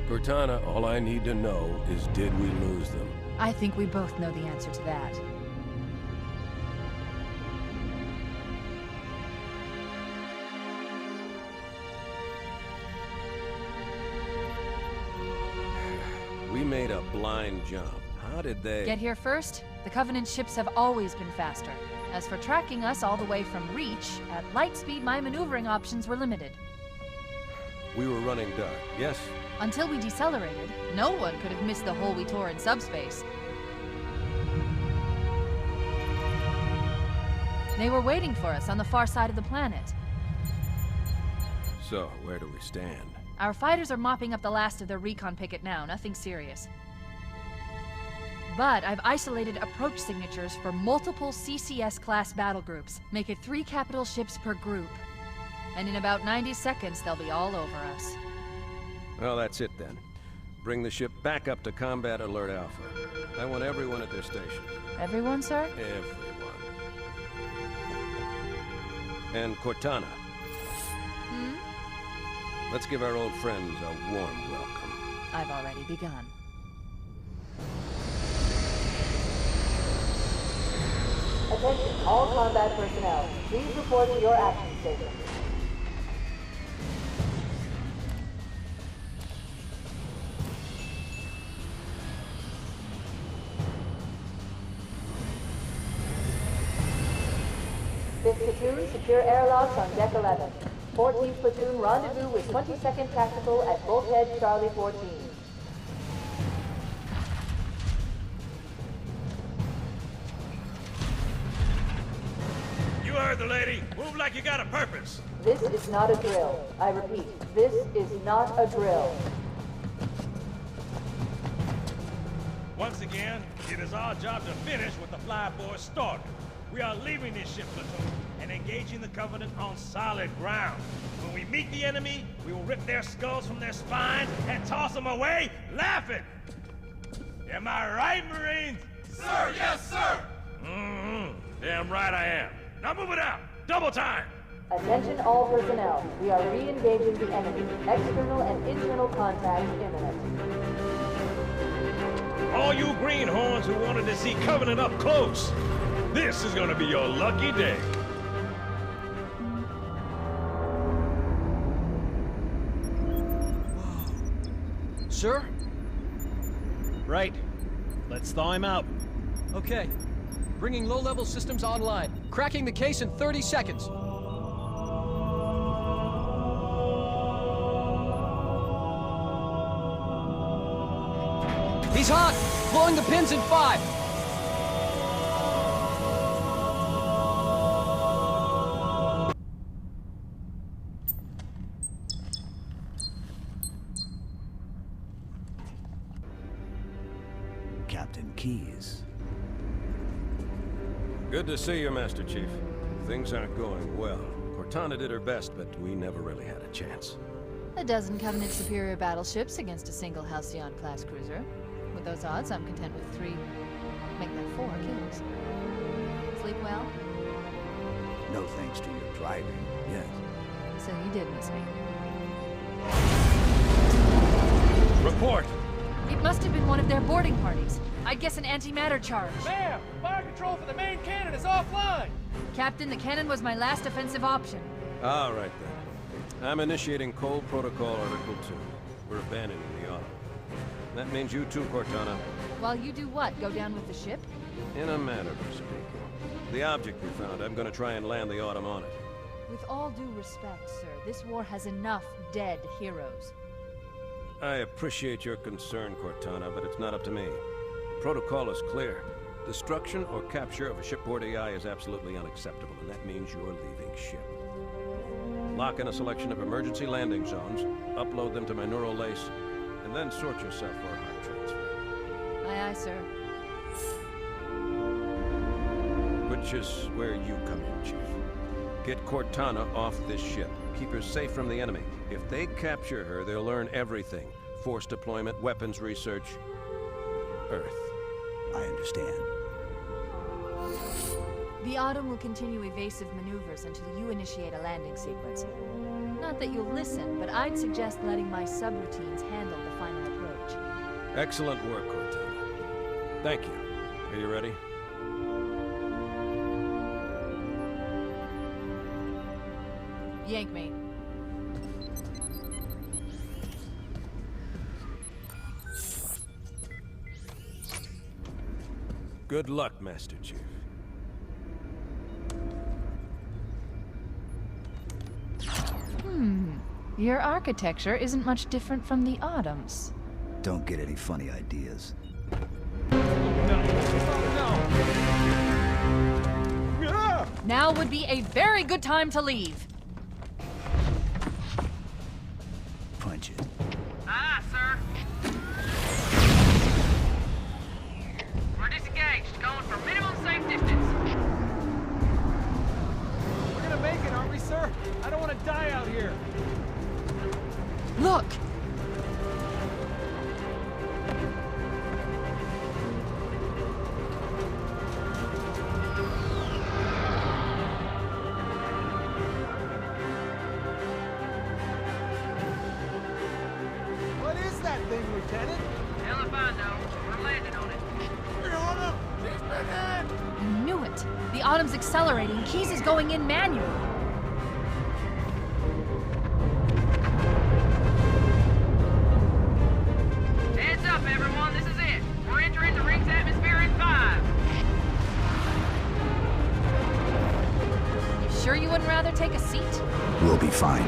Cortana, all I need to know is did we lose them? I think we both know the answer to that. We made a blind jump. How did they... Get here first? The Covenant ships have always been faster. As for tracking us all the way from Reach, at light speed my maneuvering options were limited. We were running dark, yes? Until we decelerated, no one could have missed the hole we tore in subspace. They were waiting for us on the far side of the planet. So, where do we stand? Our fighters are mopping up the last of their recon picket now, nothing serious. But I've isolated approach signatures for multiple CCS-class battle groups. Make it 3 capital ships per group. And in about 90 seconds, they'll be all over us. Well, that's it then. Bring the ship back up to Combat Alert Alpha. I want everyone at their station. Everyone, sir? Everyone. And Cortana. Hmm? Let's give our old friends a warm welcome. I've already begun. Attention, all combat personnel. Please report to your action stations. Fifth platoon, secure airlocks on deck 11. 14th platoon, rendezvous with 22nd Tactical at Bulkhead Charlie 14. You heard the lady. Move like you got a purpose. This is not a drill. I repeat, this is not a drill. Once again, it is our job to finish what the flyboys started. We are leaving this ship platoon and engaging the Covenant on solid ground. When we meet the enemy, we will rip their skulls from their spines and toss them away, laughing. Am I right, Marines? Sir, yes, sir! Damn right I am. Now move it out! Double time! Attention all personnel. We are re-engaging the enemy. External and internal contact imminent. All you greenhorns who wanted to see Covenant up close, this is gonna be your lucky day. Sir? Right. Let's thaw him out. Okay. Bringing low-level systems online. Cracking the case in 30 seconds. He's hot! Blowing the pins in 5! Captain Keyes. Good to see you, Master Chief. Things aren't going well. Cortana did her best, but we never really had a chance. A dozen Covenant superior battleships against a single Halcyon-class cruiser. With those odds, I'm content with 3, make that 4 kills. Sleep well? No thanks to your driving, yes. So you did miss me. Report! It must have been one of their boarding parties. I'd guess an antimatter charge. Ma'am! Fire control for the main cannon is offline! Captain, the cannon was my last offensive option. All right, then. I'm initiating Cold Protocol Article 2. We're abandoning the Autumn. That means you too, Cortana. While you do what? Go down with the ship? In a manner of speaking. The object we found, I'm gonna try and land the Autumn on it. With all due respect, sir, this war has enough dead heroes. I appreciate your concern, Cortana, but it's not up to me. The protocol is clear. Destruction or capture of a shipboard AI is absolutely unacceptable, and that means you're leaving ship. Lock in a selection of emergency landing zones, upload them to my neural lace, and then sort yourself for a heart transfer. Aye, aye, sir. Which is where you come in, Chief. Get Cortana off this ship. Keep her safe from the enemy. If they capture her, they'll learn everything. Force deployment, weapons research, Earth. I understand. The Autumn will continue evasive maneuvers until you initiate a landing sequence. Not that you'll listen, but I'd suggest letting my subroutines handle the final approach. Excellent work, Cortana. Thank you. Are you ready? Yank me. Good luck, Master Chief. Your architecture isn't much different from the Autumn's. Don't get any funny ideas. Now would be a very good time to leave. Punch it. Aye, sir. We're disengaged, going for minimum safe distance. We're gonna make it, aren't we, sir? I don't want to die out here. Look! What is that thing, Lieutenant? Hell if I know. We're landing on it. We're on him! She's been hit! I knew it. The Autumn's accelerating. Keys is going in manually. Heads up, everyone. This is it. We're entering the ring's atmosphere in 5. You sure you wouldn't rather take a seat? We'll be fine.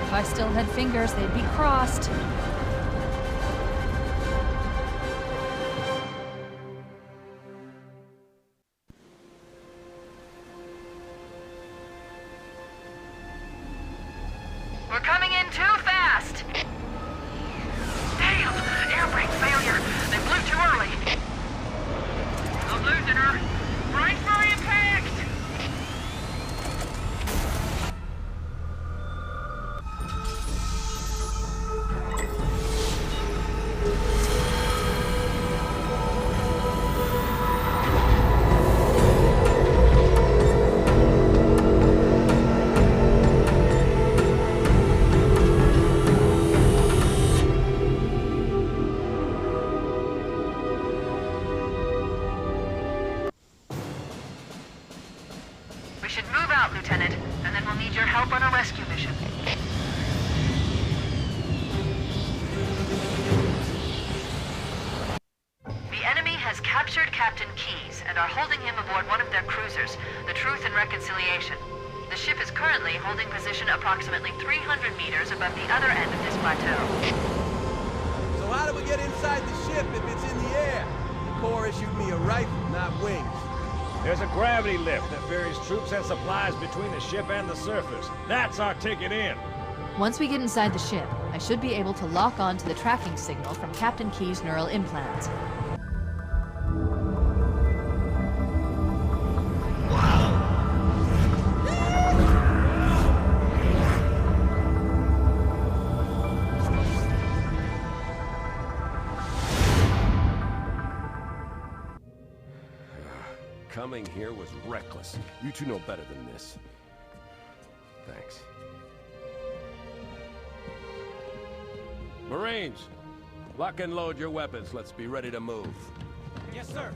If I still had fingers, they'd be crossed. We're coming in too fast. Damn! Air brake failure. They blew too early. I'm losing her. Brace for impact! We should move out, Lieutenant, and then we'll need your help on a rescue mission. The enemy has captured Captain Keyes and are holding him aboard one of their cruisers, the Truth and Reconciliation. The ship is currently holding position approximately 300 meters above the other end of this plateau. So how do we get inside the ship if it's in the air? The Corps issued me a rifle, not wings. There's a gravity lift that ferries troops and supplies between the ship and the surface. That's our ticket in. Once we get inside the ship, I should be able to lock on to the tracking signal from Captain Keyes' neural implants. Coming here was reckless. You two know better than this. Thanks. Marines, lock and load your weapons. Let's be ready to move. Yes, sir.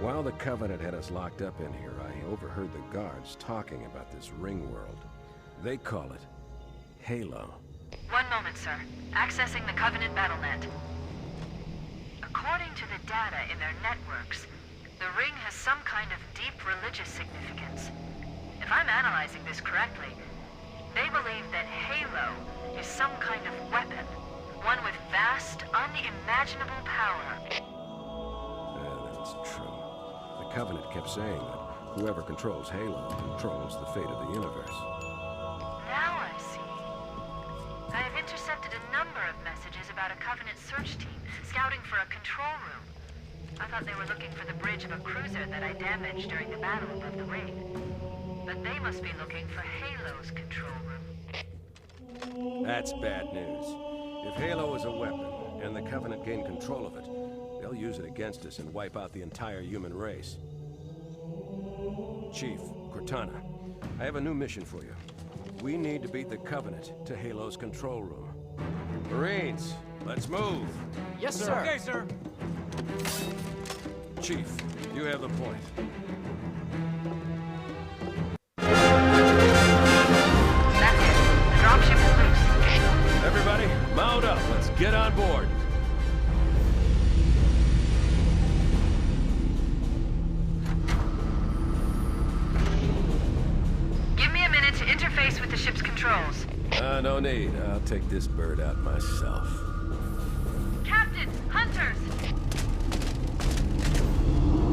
While the Covenant had us locked up in here, I overheard the guards talking about this ring world. They call it Halo. One moment, sir. Accessing the Covenant BattleNet. According to the data in their networks, the ring has some kind of deep religious significance. If I'm analyzing this correctly, they believe that Halo is some kind of weapon, one with vast, unimaginable power. Yeah, that's true. The Covenant kept saying that whoever controls Halo controls the fate of the universe. Now I see. I have intercepted a number of messages about a Covenant search team scouting for a control room. I thought they were looking for the bridge of a cruiser that I damaged during the battle above the ring. But they must be looking for Halo's control room. That's bad news. If Halo is a weapon, and the Covenant gained control of it, they'll use it against us and wipe out the entire human race. Chief, Cortana, I have a new mission for you. We need to beat the Covenant to Halo's control room. Marines, let's move! Yes, sir. Okay, sir. Chief, you have the point. That's it. The dropship is loose. Everybody, mount up. Let's get on board. Give me a minute to interface with the ship's controls. No need. I'll take this bird out myself. Captain! Hunters!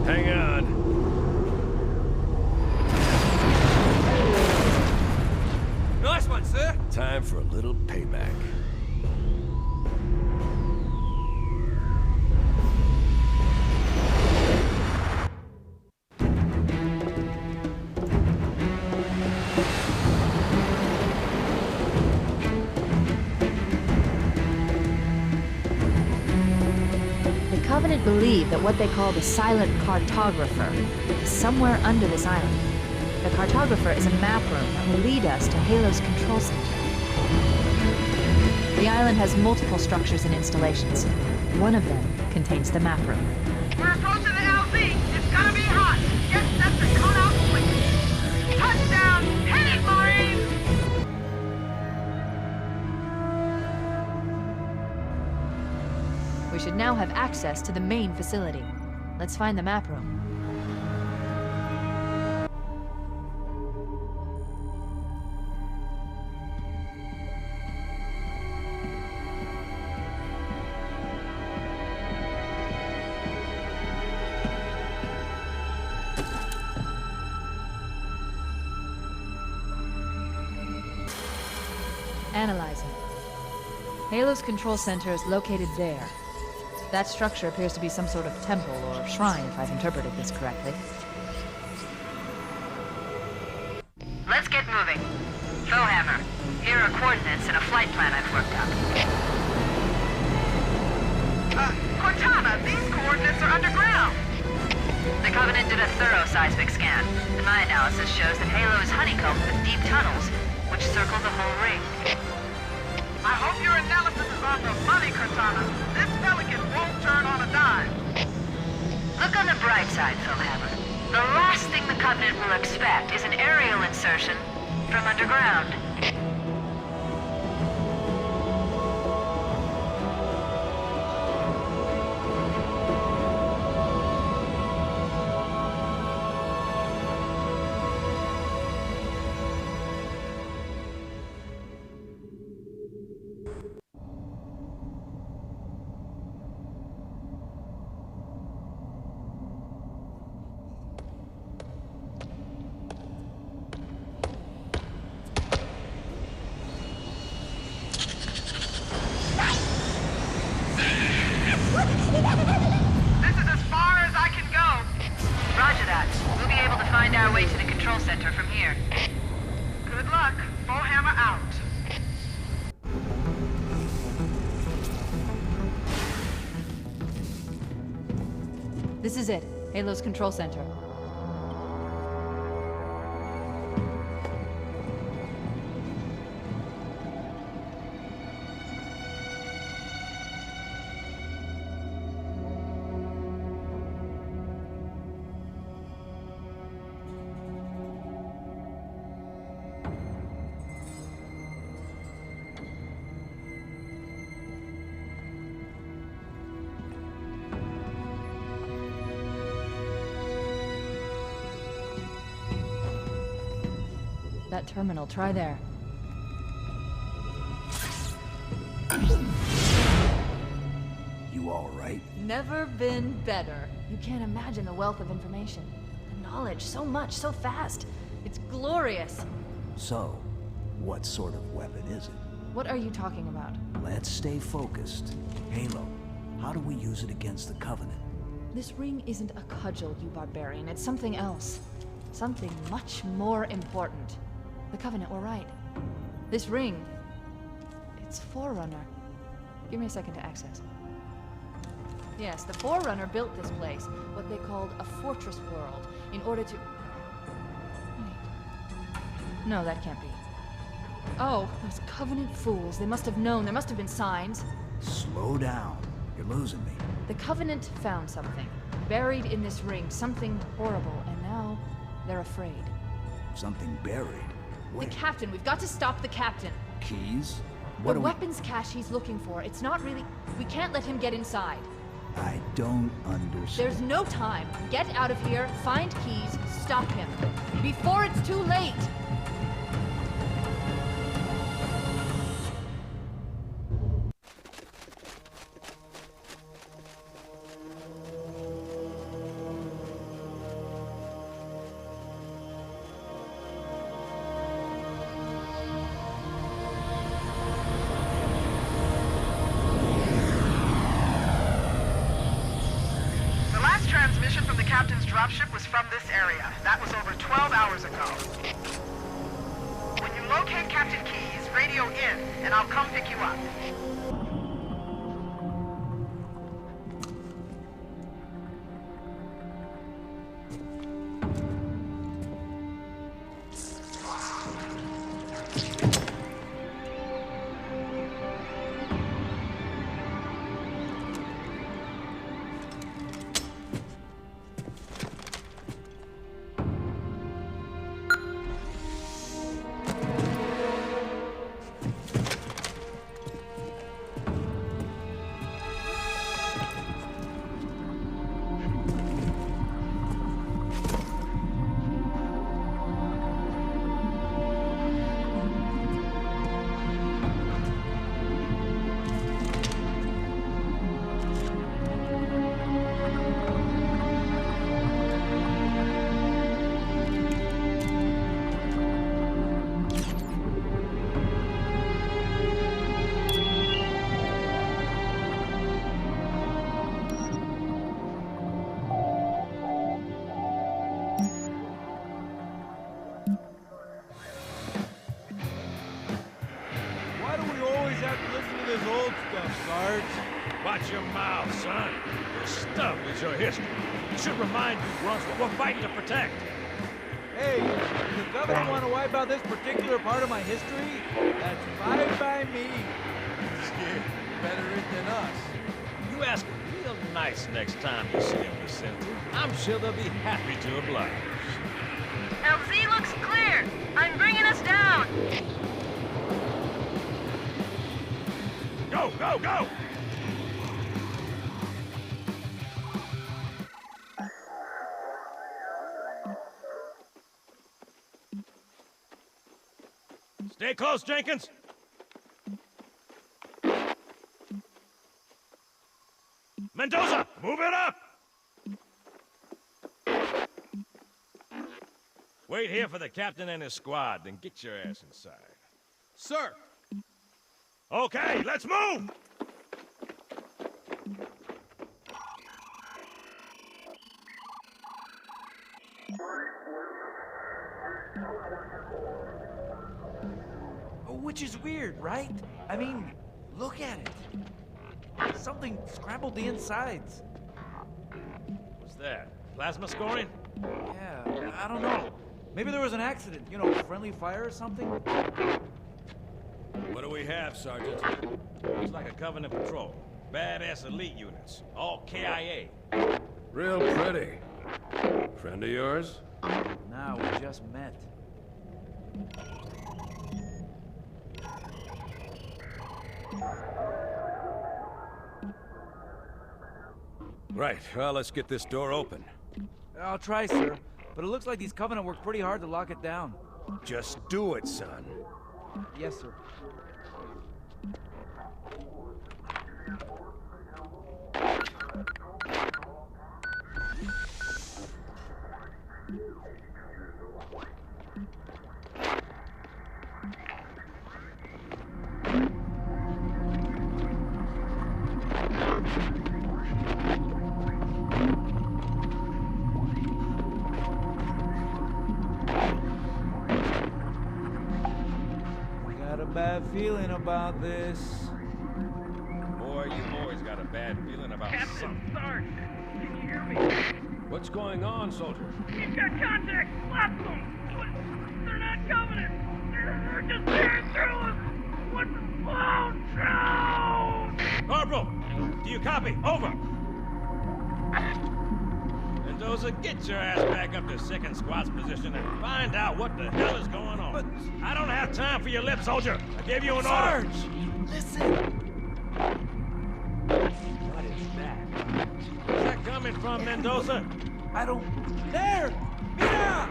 Hang on. Nice one, sir. Time for a little payback. The Covenant believe that what they call the silent cartographer is somewhere under this island. The cartographer is a map room that will lead us to Halo's control center. The island has multiple structures and installations. One of them contains the map room. We're approaching the LZ. It's gonna be hot. Get set to cut out quickly. Touchdown! Hit it, Marines! We should now have access to the main facility. Let's find the map room. Analyzing. Halo's control center is located there. That structure appears to be some sort of temple or shrine, if I've interpreted this correctly. Let's get moving. Foehammer, here are coordinates and a flight plan I've worked out. Cortana, these coordinates are underground. The Covenant did a thorough seismic scan, and my analysis shows that Halo is honeycombed with deep tunnels, which circle the whole ring. I hope your analysis is on the money, Cortana. This pelican won't turn on a dime. Look on the bright side, Foehammer. The last thing the Covenant will expect is an aerial insertion from underground. This is as far as I can go. Roger that. We'll be able to find our way to the control center from here. Good luck. Foehammer out. This is it. Halo's control center. That terminal, try there. You all right? Never been better. You can't imagine the wealth of information. The knowledge, so much, so fast. It's glorious. So, what sort of weapon is it? What are you talking about? Let's stay focused. Halo, how do we use it against the Covenant? This ring isn't a cudgel, you barbarian. It's something else. Something much more important. The Covenant were right. This ring, it's Forerunner. Give me a second to access. Yes, the Forerunner built this place, what they called a fortress world, in order to... Wait. No, that can't be. Oh, those Covenant fools. They must have known. There must have been signs. Slow down. You're losing me. The Covenant found something. Buried in this ring. Something horrible. And now, they're afraid. Something buried. Wait. The captain. We've got to stop the captain. Keys? The weapons cache he's looking for. It's not really... We can't let him get inside. I don't understand. There's no time. Get out of here, find keys, stop him. Before it's too late! Transmission from the captain's dropship was from this area. That was over 12 hours ago. When you locate Captain Keyes, radio in, and I'll come pick you up. Watch your mouth, son. This stuff is your history. It should remind you, Grunts, what we're fighting to protect. Hey, does the governor want to wipe out this particular part of my history? That's fine by me. Skid, better it than us. You ask them real nice next time you see them, Vicente. I'm sure they'll be happy to oblige. LZ looks clear. I'm bringing us down. Go, go, go! Stay close, Jenkins. Mendoza, move it up! Wait here for the captain and his squad, then get your ass inside. Sir! Okay, let's move! Which is weird, right? I mean, look at it. Something scrambled the insides. What's that? Plasma scoring? Yeah, I don't know. Maybe there was an accident, you know, friendly fire or something? What do we have, Sergeant? Looks like a Covenant patrol. Badass elite units. All KIA. Real pretty. Friend of yours? Nah, we just met. Right, well, let's get this door open. I'll try, sir. But it looks like these Covenant worked pretty hard to lock it down. Just do it, son. Yes, sir. Got a bad feeling about this. Boy, you always got a bad feeling about something. Captain Sarge, can you hear me? What's going on, soldier? We've got contact. Lots of them. They're not Covenant. They're just tearing through us. What the? Oh, no! Corporal, do you copy? Over. Mendoza, get your ass back up to second squad's position and find out what the hell is going on. But I don't have time for your lip, soldier. I gave you an Sarge, order. listen. What is that? Where's that coming from, Mendoza? I don't... There! Mira!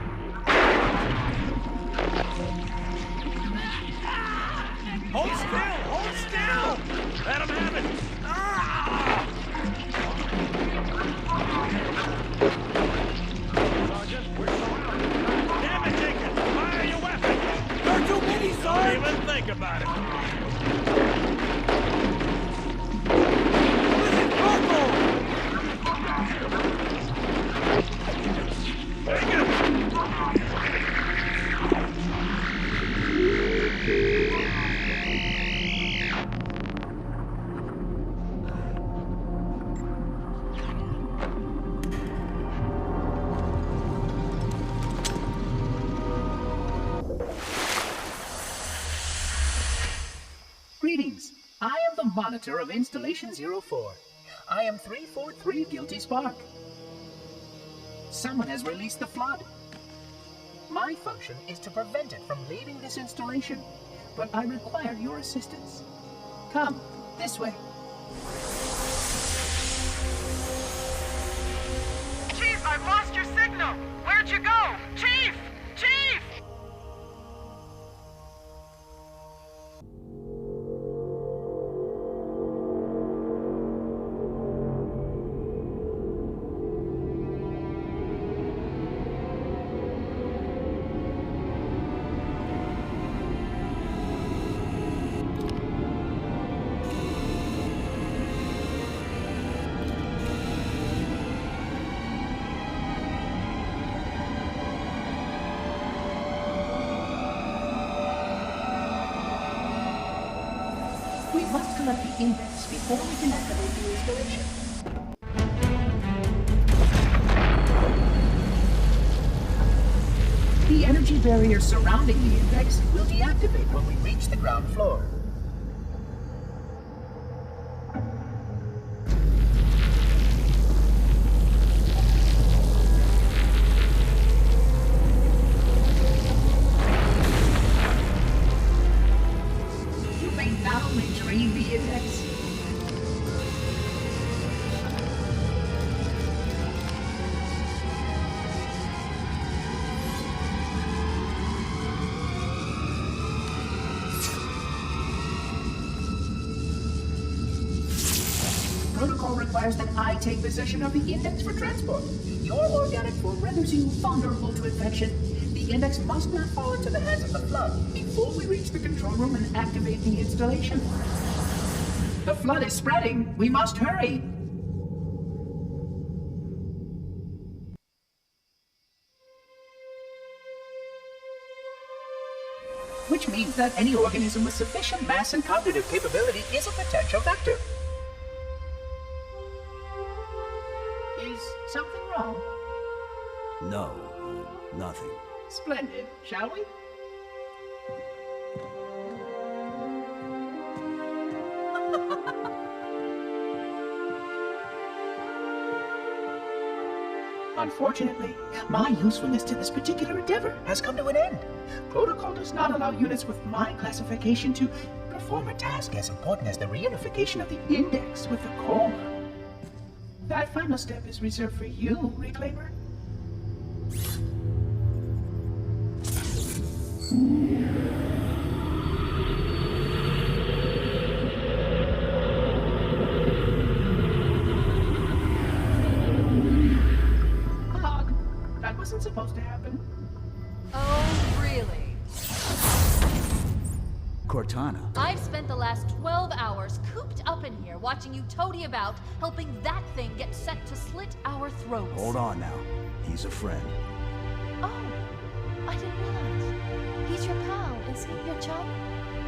Hold still! Hold still! Let him have it! Sergeant, we're surrounded. Damn it, Jenkins! Fire your weapon! There are too many, Sarge! Don't even think about it. Listen, Corporal! Take it! Greetings. I am the monitor of Installation 04. I am 343 Guilty Spark. Someone has released the flood. My function is to prevent it from leaving this installation, but I require your assistance. Come, this way. Chief, I've lost your signal. Where'd you go? Chief! Chief! We must collect the index before we can activate the installation. The energy barrier surrounding the index will deactivate when we reach the ground floor. You may now retrieve the index. Protocol requires that I take possession of the index for transport. Your organic form renders you vulnerable to infection. The index must not fall into the hands of the flood before we reach the control room and activate the installation. The flood is spreading. We must hurry. Which means that any organism with sufficient mass and cognitive capability is a potential vector. Is something wrong? No, nothing. Splendid, shall we? Unfortunately, my usefulness to this particular endeavor has come to an end. Protocol does not allow units with my classification to perform a task as important as the reunification of the index with the core. That final step is reserved for you, Reclaimer. Odd. That wasn't supposed to happen. Oh, really? Cortana. I've spent the last 12 hours cooped up in here watching you toady about, helping that thing get set to slit our throats. Hold on now. He's a friend. Oh, I didn't realize. He's your pal, is he? Your chum?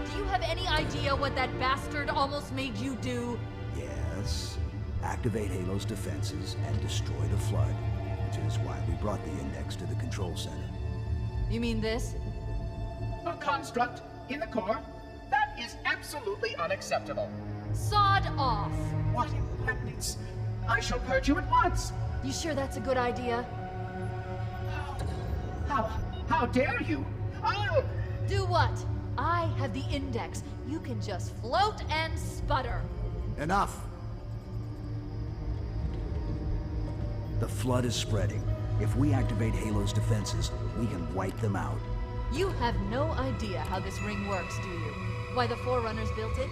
Do you have any idea what that bastard almost made you do? Yes. activate Halo's defenses, and destroy the flood, which is why we brought the index to the control center. You mean this? A construct in the core? That is absolutely unacceptable. Sod off! What impertinence! I shall purge you at once! You sure that's a good idea? How dare you? Oh! Do what? I have the index. You can just float and sputter. Enough! The flood is spreading. If we activate Halo's defenses, we can wipe them out. You have no idea how this ring works, do you? Why the Forerunners built it?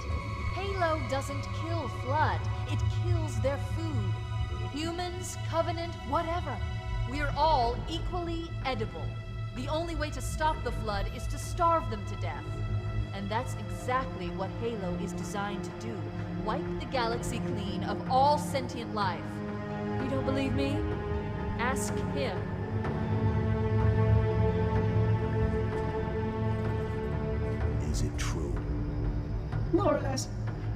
Halo doesn't kill Flood. It kills their food. Humans, Covenant, whatever. We're all equally edible. The only way to stop the Flood is to starve them to death. And that's exactly what Halo is designed to do. Wipe the galaxy clean of all sentient life. You don't believe me? Ask him. Is it true? More or less.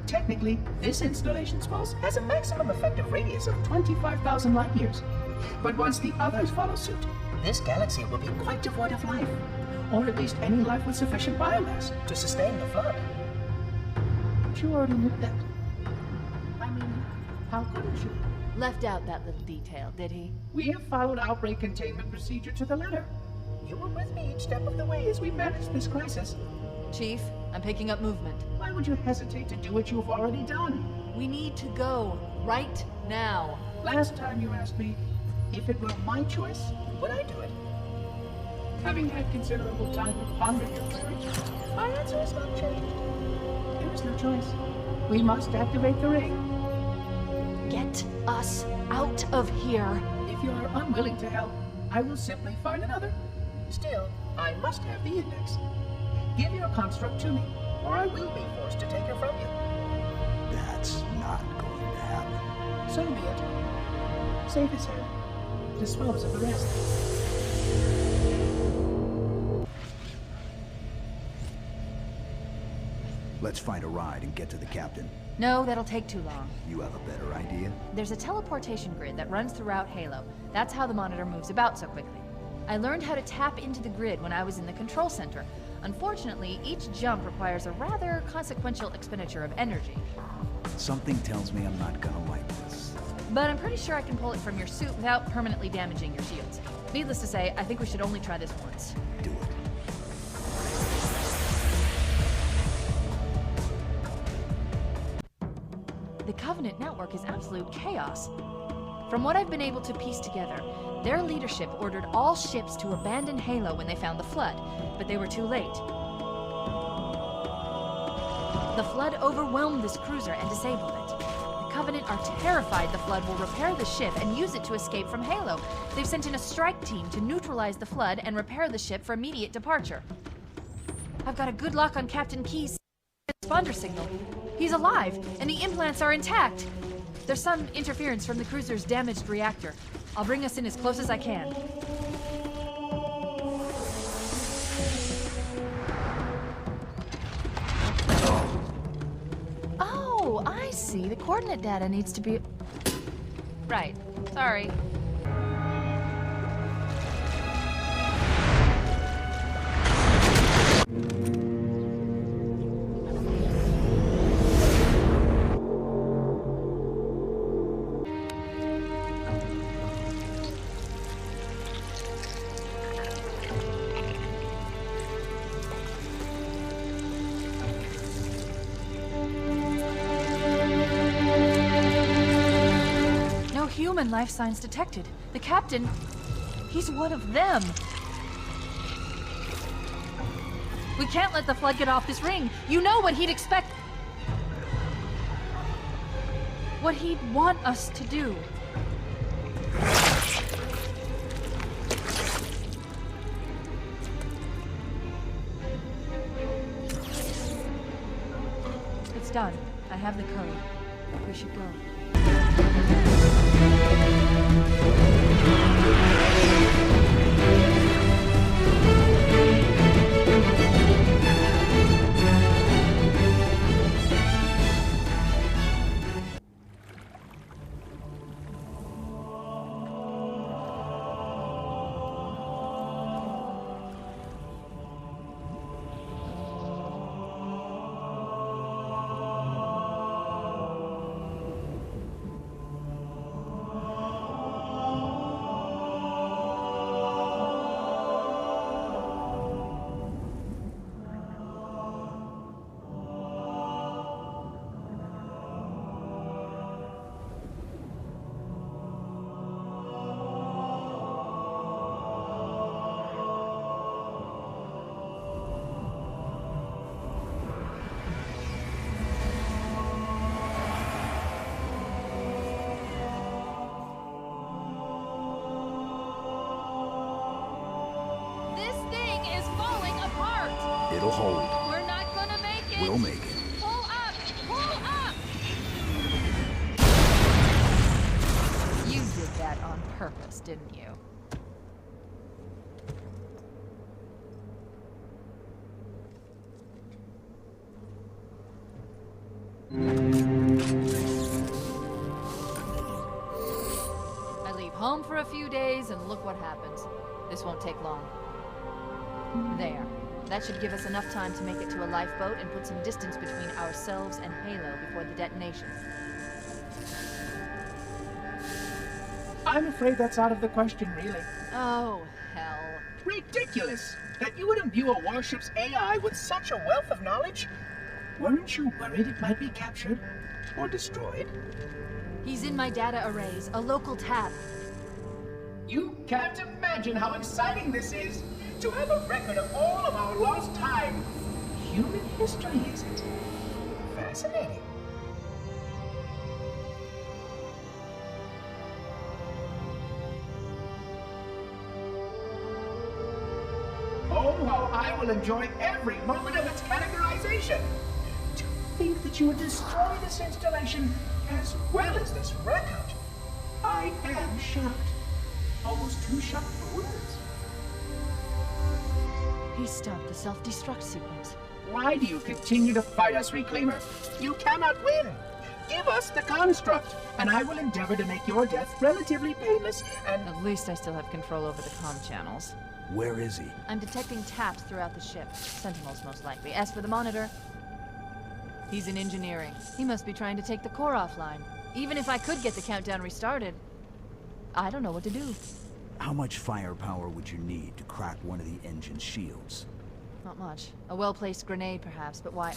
Technically, this installation's pulse has a maximum effective radius of 25,000 light years. But once the others follow suit, this galaxy will be quite devoid of life. Or at least any life with sufficient biomass to sustain the flood. But you already knew that. I mean, how couldn't you? Left out that little detail, did he? We have followed outbreak containment procedure to the letter. You were with me each step of the way as we managed this crisis. Chief, I'm picking up movement. Why would you hesitate to do what you've already done? We need to go right now. Last time you asked me if it were my choice, would I do it? Having had considerable time to ponder your query, my answer has not changed. There is no choice. We must activate the ring. Get us out of here. If you are unwilling to help, I will simply find another. Still, I must have the index. Give your construct to me, or I will be forced to take her from you. That's not going to happen. So be it. Save his head. Dispose of the rest. Let's find a ride and get to the captain. No, that'll take too long. You have a better idea? There's a teleportation grid that runs throughout Halo. That's how the monitor moves about so quickly. I learned how to tap into the grid when I was in the control center. Unfortunately, each jump requires a rather consequential expenditure of energy. Something tells me I'm not gonna like this. But I'm pretty sure I can pull it from your suit without permanently damaging your shields. Needless to say, I think we should only try this once. Do it. The Covenant network is absolute chaos. From what I've been able to piece together, their leadership ordered all ships to abandon Halo when they found the Flood, but they were too late. The Flood overwhelmed this cruiser and disabled it. The Covenant are terrified the Flood will repair the ship and use it to escape from Halo. They've sent in a strike team to neutralize the Flood and repair the ship for immediate departure. I've got a good lock on Captain Key's responder signal. He's alive, and the implants are intact. There's some interference from the cruiser's damaged reactor. I'll bring us in as close as I can. Oh, I see. The coordinate data needs to be... Right. Sorry. Human life signs detected. The captain, he's one of them. We can't let the Flood get off this ring. You know what he'd expect. What he'd want us to do. It's done. I have the code. We should go. This thing is falling apart! It'll hold. We're not gonna make it! We'll make it. Pull up! Pull up! You did that on purpose, didn't you? I leave home for a few days and look what happens. This won't take long. There. That should give us enough time to make it to a lifeboat and put some distance between ourselves and Halo before the detonation. I'm afraid that's out of the question, really. Oh, hell. Ridiculous! That you would imbue a warship's AI with such a wealth of knowledge? Weren't you worried it might be captured? Or destroyed? He's in my data arrays, a local tab. You can't imagine how exciting this is! To have a record of all of our lost time! Human history, is it? Fascinating. Oh, how I will enjoy every moment of its categorization! To think that you would destroy this installation as well as this record! I am shocked. Almost too shocked for words. He stopped the self-destruct sequence. Why do you continue to fight us, Reclaimer? You cannot win! Give us the construct, and I will endeavor to make your death relatively painless and... At least I still have control over the comm channels. Where is he? I'm detecting taps throughout the ship. Sentinels, most likely. As for the monitor, he's in engineering. He must be trying to take the core offline. Even if I could get the countdown restarted, I don't know what to do. How much firepower would you need to crack one of the engine's shields? Not much. A well-placed grenade, perhaps, but why?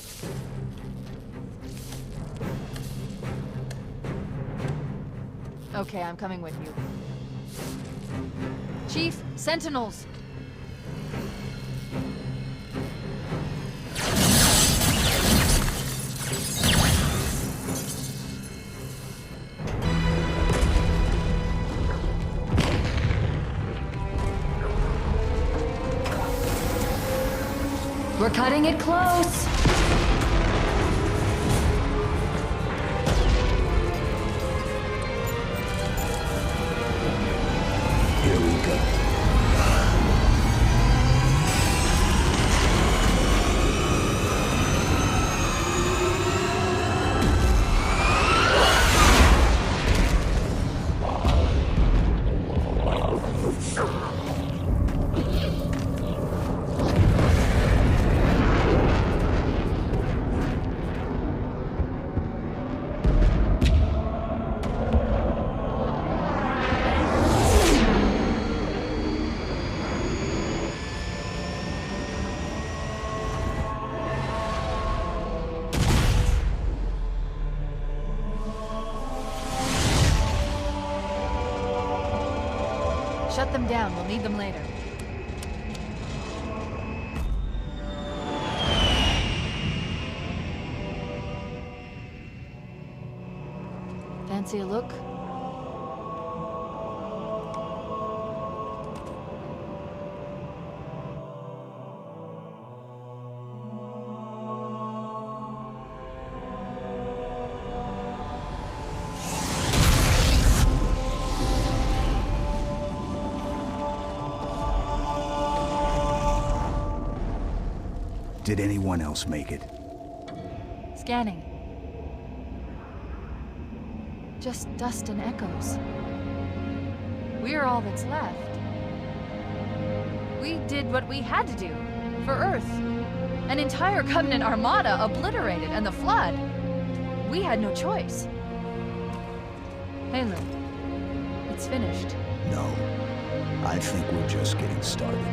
Okay, I'm coming with you. Chief, Sentinels! We're cutting it close! Here we go. Shut them down. We'll need them later. Fancy a look? Did anyone else make it? Scanning. Just dust and echoes. We're all that's left. We did what we had to do for Earth. An entire Covenant armada obliterated, and the Flood. We had no choice. Halo, it's finished. No. I think we're just getting started.